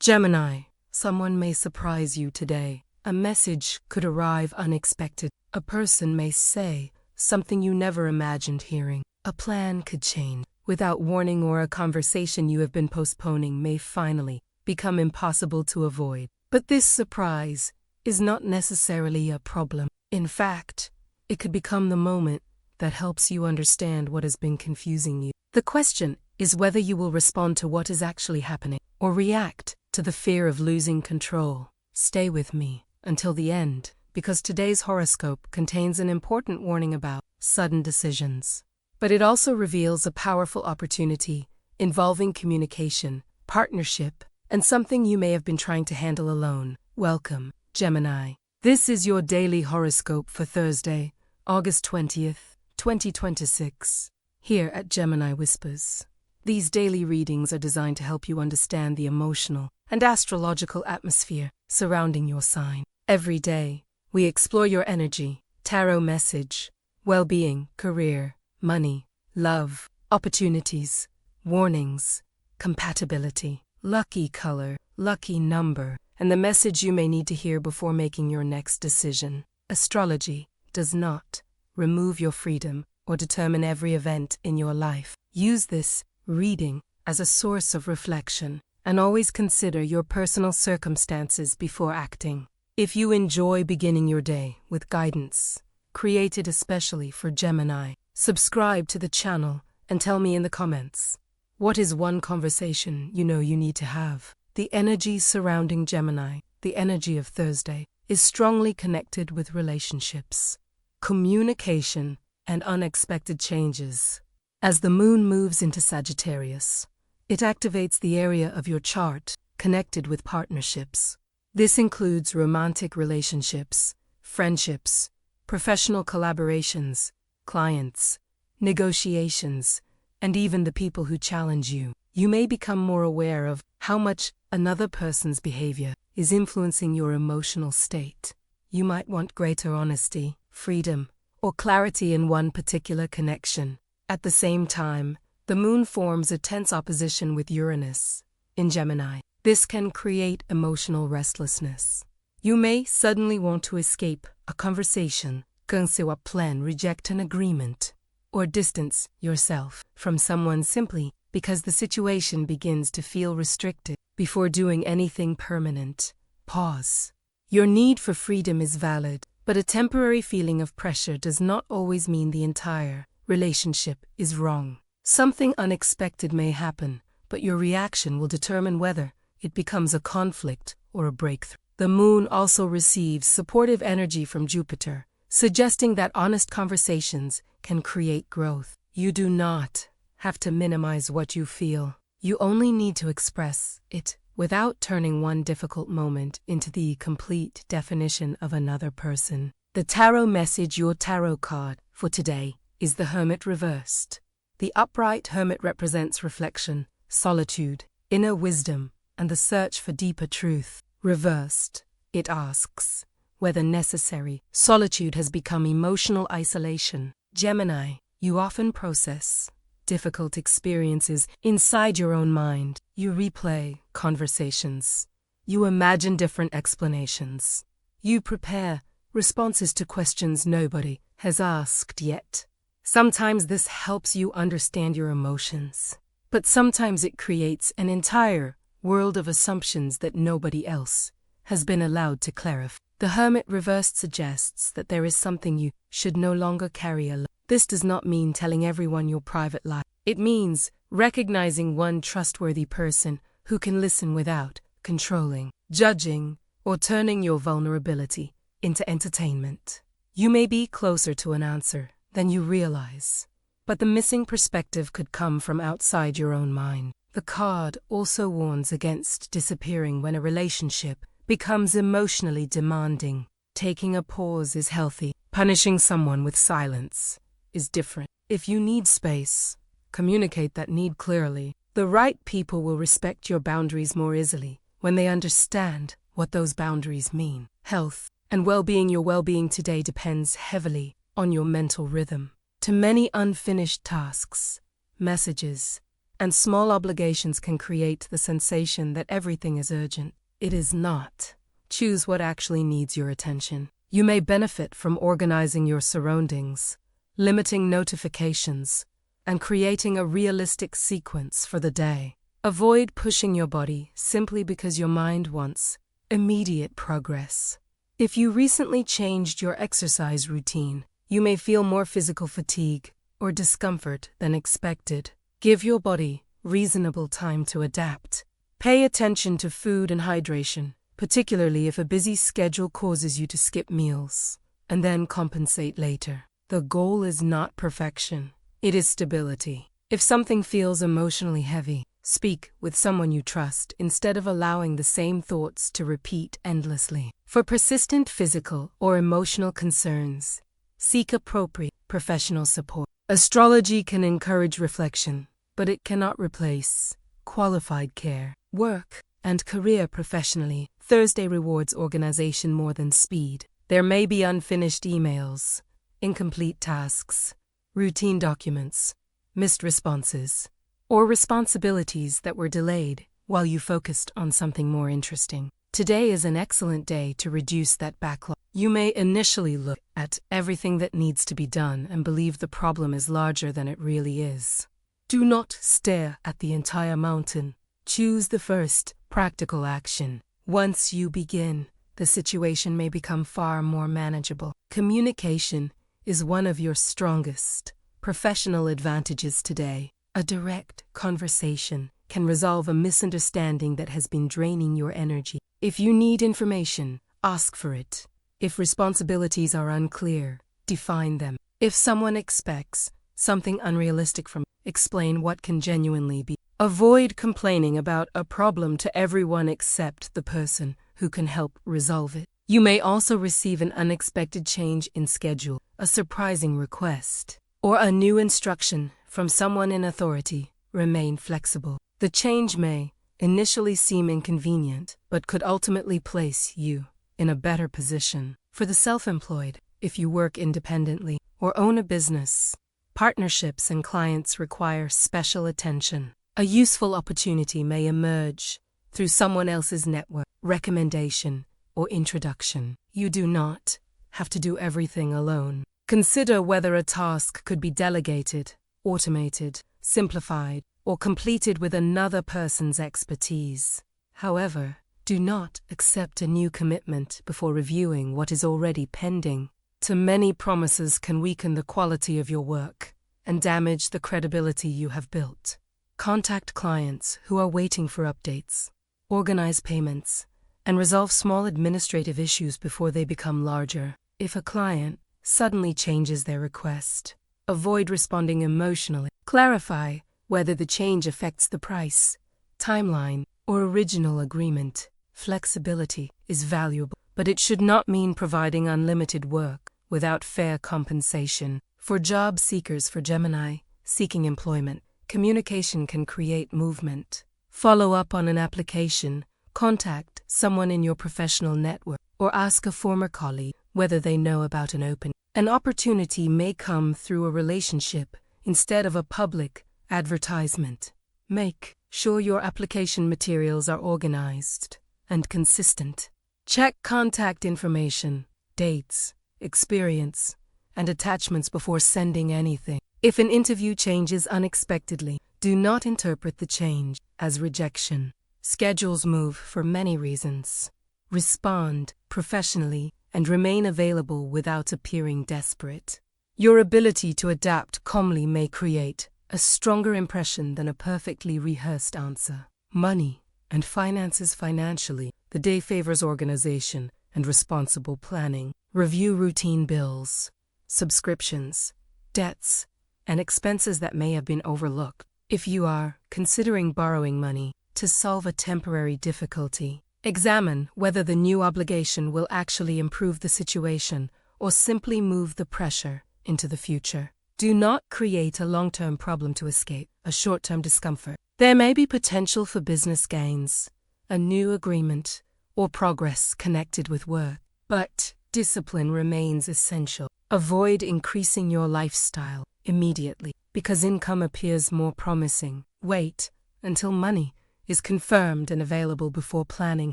Gemini, someone may surprise you today. A message could arrive unexpected. A person may say something you never imagined hearing. A plan could change without warning, or a conversation you have been postponing may finally become impossible to avoid. But this surprise is not necessarily a problem. In fact, it could become the moment that helps you understand what has been confusing you. The question is whether you will respond to what is actually happening or react to the fear of losing control. Stay with me until the end, because today's horoscope contains an important warning about sudden decisions. But it also reveals a powerful opportunity involving communication, partnership, and something you may have been trying to handle alone. Welcome, Gemini. This is your daily horoscope for Thursday, August 20th, 2026. Here at Gemini Whispers. These daily readings are designed to help you understand the emotional and astrological atmosphere surrounding your sign. Every day, we explore your energy, tarot message, well-being, career, money, love, opportunities, warnings, compatibility, lucky color, lucky number, and the message you may need to hear before making your next decision. Astrology does not remove your freedom or determine every event in your life. Use this reading as a source of reflection, and always consider your personal circumstances before acting. If you enjoy beginning your day with guidance created especially for Gemini, subscribe to the channel and tell me in the comments, what is one conversation you know you need to have? The energy surrounding Gemini, the energy of Thursday, is strongly connected with relationships, communication, and unexpected changes. As the moon moves into Sagittarius, it activates the area of your chart connected with partnerships. This includes romantic relationships, friendships, professional collaborations, clients, negotiations, and even the people who challenge you. You may become more aware of how much another person's behavior is influencing your emotional state. You might want greater honesty, freedom, or clarity in one particular connection. At the same time, the moon forms a tense opposition with Uranus in Gemini. This can create emotional restlessness. You may suddenly want to escape a conversation, cancel a plan, reject an agreement, or distance yourself from someone simply because the situation begins to feel restricted. Before doing anything permanent, pause. Your need for freedom is valid, but a temporary feeling of pressure does not always mean the entire relationship is wrong. Something unexpected may happen, but your reaction will determine whether it becomes a conflict or a breakthrough. The moon also receives supportive energy from Jupiter, suggesting that honest conversations can create growth. You do not have to minimize what you feel. You only need to express it without turning one difficult moment into the complete definition of another person. The tarot message, your tarot card for today, is the Hermit reversed. The upright Hermit represents reflection, solitude, inner wisdom, and the search for deeper truth. Reversed, it asks whether necessary, solitude has become emotional isolation. Gemini, you often process difficult experiences inside your own mind. You replay conversations. You imagine different explanations. You prepare responses to questions nobody has asked yet. Sometimes this helps you understand your emotions, but sometimes it creates an entire world of assumptions that nobody else has been allowed to clarify. The Hermit reversed suggests that there is something you should no longer carry alone. This does not mean telling everyone your private life. It means recognizing one trustworthy person who can listen without controlling, judging, or turning your vulnerability into entertainment. You may be closer to an answer than you realize, but the missing perspective could come from outside your own mind. The card also warns against disappearing when a relationship becomes emotionally demanding. Taking a pause is healthy. Punishing someone with silence is different. If you need space, communicate that need clearly. The right people will respect your boundaries more easily when they understand what those boundaries mean. Health and well-being. Your well-being today depends heavily on your mental rhythm. To many unfinished tasks, messages, and small obligations can create the sensation that everything is urgent. It is not. Choose what actually needs your attention. You may benefit from organizing your surroundings, limiting notifications, and creating a realistic sequence for the day. Avoid pushing your body simply because your mind wants immediate progress. If you recently changed your exercise routine, you may feel more physical fatigue or discomfort than expected. Give your body reasonable time to adapt. Pay attention to food and hydration, particularly if a busy schedule causes you to skip meals, and then compensate later. The goal is not perfection, it is stability. If something feels emotionally heavy, speak with someone you trust instead of allowing the same thoughts to repeat endlessly. For persistent physical or emotional concerns, seek appropriate professional support. Astrology can encourage reflection, but it cannot replace qualified care. Work and career professionally. Thursday rewards organization more than speed. There may be unfinished emails, incomplete tasks, routine documents, missed responses, or responsibilities that were delayed while you focused on something more interesting. Today is an excellent day to reduce that backlog. You may initially look at everything that needs to be done and believe the problem is larger than it really is. Do not stare at the entire mountain. Choose the first practical action. Once you begin, the situation may become far more manageable. Communication is one of your strongest professional advantages today. A direct conversation can resolve a misunderstanding that has been draining your energy. If you need information, ask for it. If responsibilities are unclear, define them. If someone expects something unrealistic from you, explain what can genuinely be. Avoid complaining about a problem to everyone except the person who can help resolve it. You may also receive an unexpected change in schedule, a surprising request, or a new instruction from someone in authority. Remain flexible. The change may initially seem inconvenient, but could ultimately place you in a better position. For the self-employed, if you work independently or own a business, partnerships and clients require special attention. A useful opportunity may emerge through someone else's network, recommendation, or introduction. You do not have to do everything alone. Consider whether a task could be delegated, automated, simplified, or completed with another person's expertise. However, do not accept a new commitment before reviewing what is already pending. Too many promises can weaken the quality of your work and damage the credibility you have built. Contact clients who are waiting for updates, organize payments, and resolve small administrative issues before they become larger. If a client suddenly changes their request, avoid responding emotionally. Clarify whether the change affects the price, timeline, or original agreement. Flexibility is valuable, but it should not mean providing unlimited work without fair compensation. For job seekers for Gemini seeking employment, communication can create movement. Follow up on an application, contact someone in your professional network, or ask a former colleague whether they know about an opening. An opportunity may come through a relationship instead of a public advertisement. Make sure your application materials are organized and consistent. Check contact information, dates, experience, and attachments before sending anything. If an interview changes unexpectedly, do not interpret the change as rejection. Schedules move for many reasons. Respond professionally and remain available without appearing desperate. Your ability to adapt calmly may create a stronger impression than a perfectly rehearsed answer. Money and finances. Financially, the day favors organization and responsible planning. Review routine bills, subscriptions, debts, and expenses that may have been overlooked. If you are considering borrowing money to solve a temporary difficulty, examine whether the new obligation will actually improve the situation or simply move the pressure into the future. Do not create a long-term problem to escape a short-term discomfort. There may be potential for business gains, a new agreement, or progress connected with work, but discipline remains essential. Avoid increasing your lifestyle immediately, because income appears more promising. Wait until money is confirmed and available before planning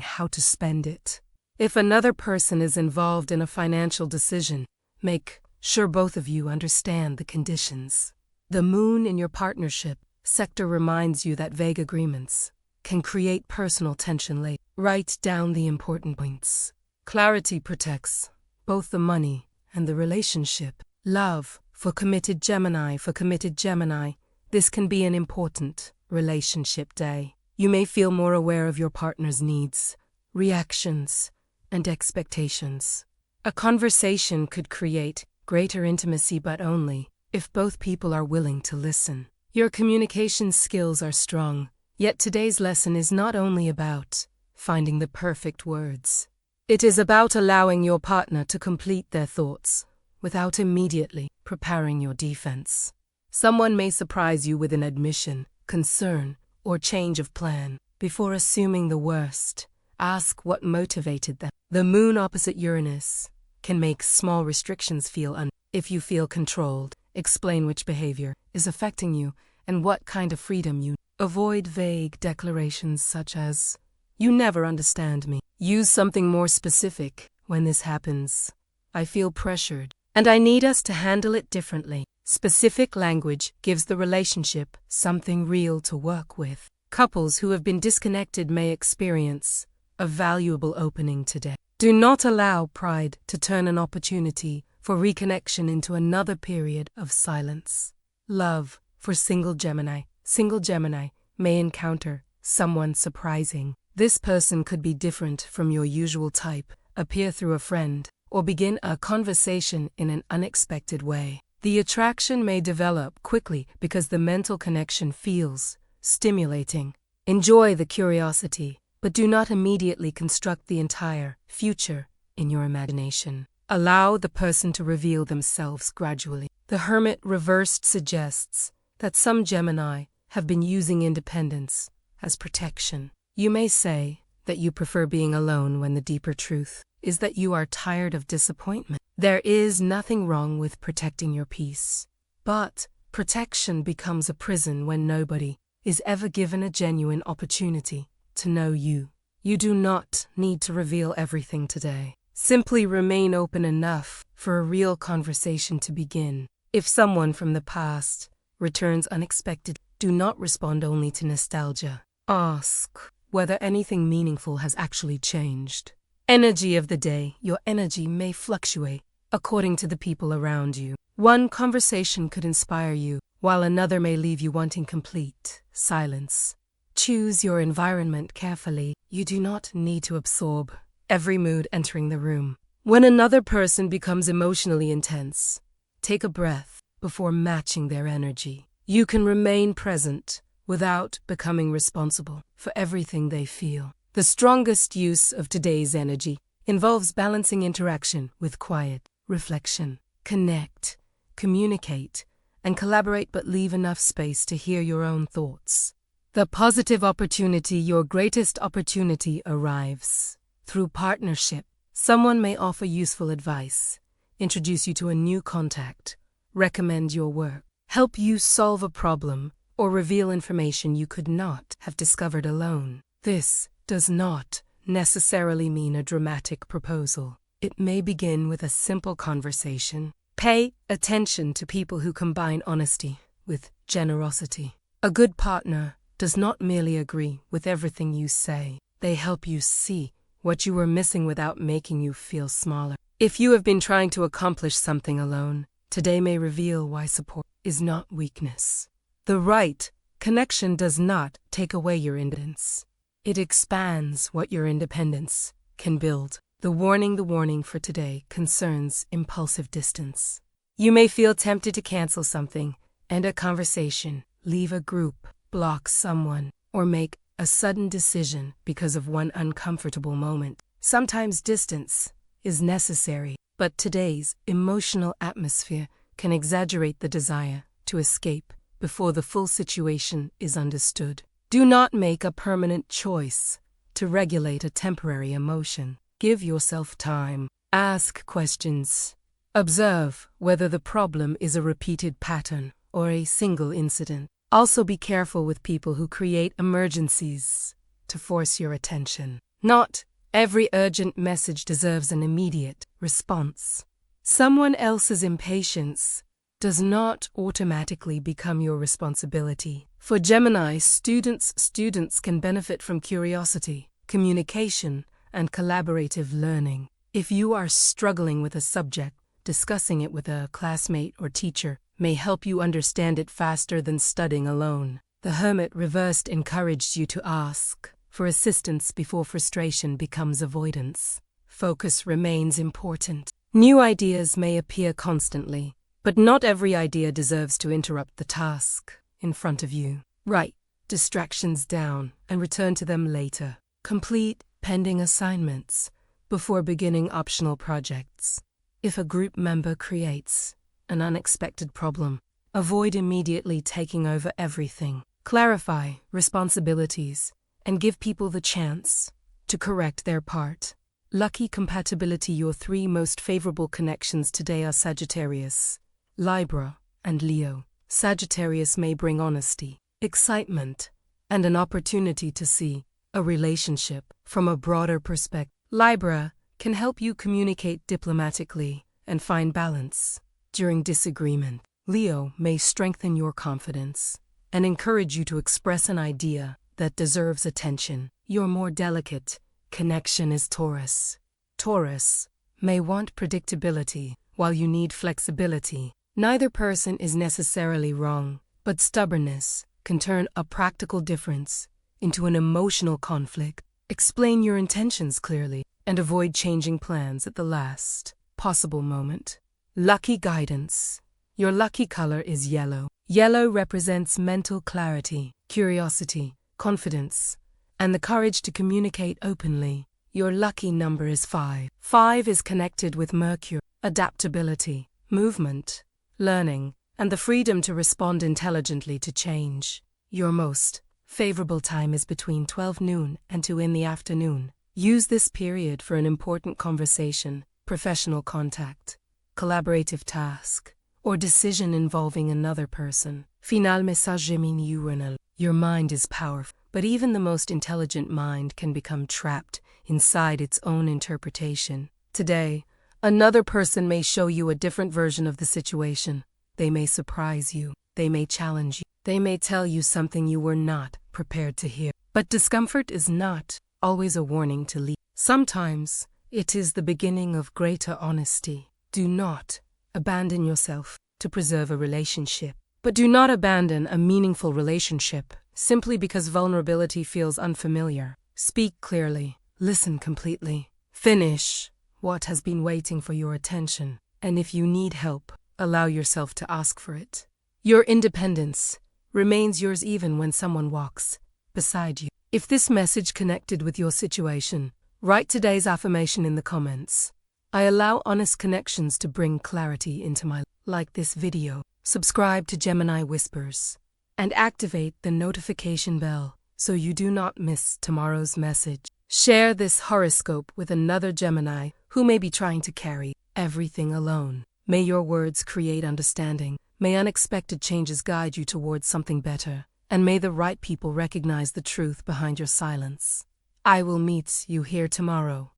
how to spend it. If another person is involved in a financial decision, make sure both of you understand the conditions. The moon in your partnership sector reminds you that vague agreements can create personal tension later. Write down the important points. Clarity protects both the money and the relationship. Love for committed Gemini. This can be an important relationship day. You may feel more aware of your partner's needs, reactions, and expectations. A conversation could create greater intimacy, but only if both people are willing to listen. Your communication skills are strong, yet today's lesson is not only about finding the perfect words. It is about allowing your partner to complete their thoughts without immediately preparing your defense. Someone may surprise you with an admission, concern, or change of plan. Before assuming the worst, ask what motivated them. The moon opposite Uranus can make small restrictions feel If you feel controlled, explain which behavior is affecting you and what kind of freedom you need. Avoid vague declarations such as, "You never understand me." Use something more specific when this happens. "I feel pressured, and I need us to handle it differently." Specific language gives the relationship something real to work with. Couples who have been disconnected may experience a valuable opening today. Do not allow pride to turn an opportunity for reconnection into another period of silence. Love for single Gemini. Single Gemini may encounter someone surprising. This person could be different from your usual type, appear through a friend, or begin a conversation in an unexpected way. The attraction may develop quickly because the mental connection feels stimulating. Enjoy the curiosity, but do not immediately construct the entire future in your imagination. Allow the person to reveal themselves gradually. The Hermit reversed suggests that some Gemini have been using independence as protection. You may say that you prefer being alone when the deeper truth is that you are tired of disappointment. There is nothing wrong with protecting your peace, but protection becomes a prison when nobody is ever given a genuine opportunity to know you. You do not need to reveal everything today. Simply remain open enough for a real conversation to begin. If someone from the past returns unexpectedly, do not respond only to nostalgia. Ask whether anything meaningful has actually changed. Energy of the day. Your energy may fluctuate according to the people around you. One conversation could inspire you, while another may leave you wanting complete silence. Choose your environment carefully. You do not need to absorb every mood entering the room. When another person becomes emotionally intense, take a breath before matching their energy. You can remain present without becoming responsible for everything they feel. The strongest use of today's energy involves balancing interaction with quiet reflection. Connect, communicate, and collaborate, but leave enough space to hear your own thoughts. The positive opportunity. Your greatest opportunity arrives through partnership. Someone may offer useful advice, introduce you to a new contact, recommend your work, help you solve a problem, or reveal information you could not have discovered alone. This does not necessarily mean a dramatic proposal. It may begin with a simple conversation. Pay attention to people who combine honesty with generosity. A good partner does not merely agree with everything you say. They help you see what you were missing without making you feel smaller. If you have been trying to accomplish something alone, today may reveal why support is not weakness. The right connection does not take away your independence. It expands what your independence can build. The warning for today concerns impulsive distance. You may feel tempted to cancel something, end a conversation, leave a group, block someone, or make a sudden decision because of one uncomfortable moment. Sometimes distance is necessary, but today's emotional atmosphere can exaggerate the desire to escape before the full situation is understood. Do not make a permanent choice to regulate a temporary emotion. Give yourself time. Ask questions Observe whether the problem is a repeated pattern or a single incident. Also be careful with people who create emergencies to force your attention. Not every urgent message deserves an immediate response. Someone else's impatience does not automatically become your responsibility. For Gemini, students can benefit from curiosity, communication, and collaborative learning. If you are struggling with a subject, discussing it with a classmate or teacher may help you understand it faster than studying alone. The Hermit reversed encouraged you to ask for assistance before frustration becomes avoidance. Focus remains important. New ideas may appear constantly, but not every idea deserves to interrupt the task in front of you. Write distractions down and return to them later. Complete pending assignments before beginning optional projects. If a group member creates an unexpected problem, avoid immediately taking over everything. Clarify responsibilities and give people the chance to correct their part. Lucky compatibility. Your three most favorable connections today are Sagittarius, Libra, and Leo. Sagittarius may bring honesty, excitement, and an opportunity to see a relationship from a broader perspective. Libra can help you communicate diplomatically and find balance during disagreement. Leo may strengthen your confidence and encourage you to express an idea that deserves attention. Your more delicate connection is Taurus. Taurus may want predictability while you need flexibility. Neither person is necessarily wrong, but stubbornness can turn a practical difference into an emotional conflict. Explain your intentions clearly and avoid changing plans at the last possible moment. Lucky guidance. Your lucky color is yellow. Yellow represents mental clarity, curiosity, confidence, and the courage to communicate openly. Your lucky number is 5. 5 is connected with Mercury, adaptability, movement, learning, and the freedom to respond intelligently to change. Your most favorable time is between 12 noon and 2 in the afternoon. Use this period for an important conversation, professional contact, collaborative task, or decision involving another person. Final message Gemini Horoscope. Your mind is powerful, but even the most intelligent mind can become trapped inside its own interpretation. Today, another person may show you a different version of the situation. They may surprise you. They may challenge you. They may tell you something you were not prepared to hear. But discomfort is not always a warning to leave. Sometimes it is the beginning of greater honesty. Do not abandon yourself to preserve a relationship. But do not abandon a meaningful relationship simply because vulnerability feels unfamiliar. Speak clearly. Listen completely. Finish what has been waiting for your attention. And if you need help, allow yourself to ask for it. Your independence remains yours even when someone walks beside you. If this message connected with your situation, write today's affirmation in the comments. I allow honest connections to bring clarity into my life. Like this video, subscribe to Gemini Whispers, and activate the notification bell so you do not miss tomorrow's message. Share this horoscope with another Gemini who may be trying to carry everything alone. May your words create understanding. May unexpected changes guide you towards something better. And may the right people recognize the truth behind your silence. I will meet you here tomorrow.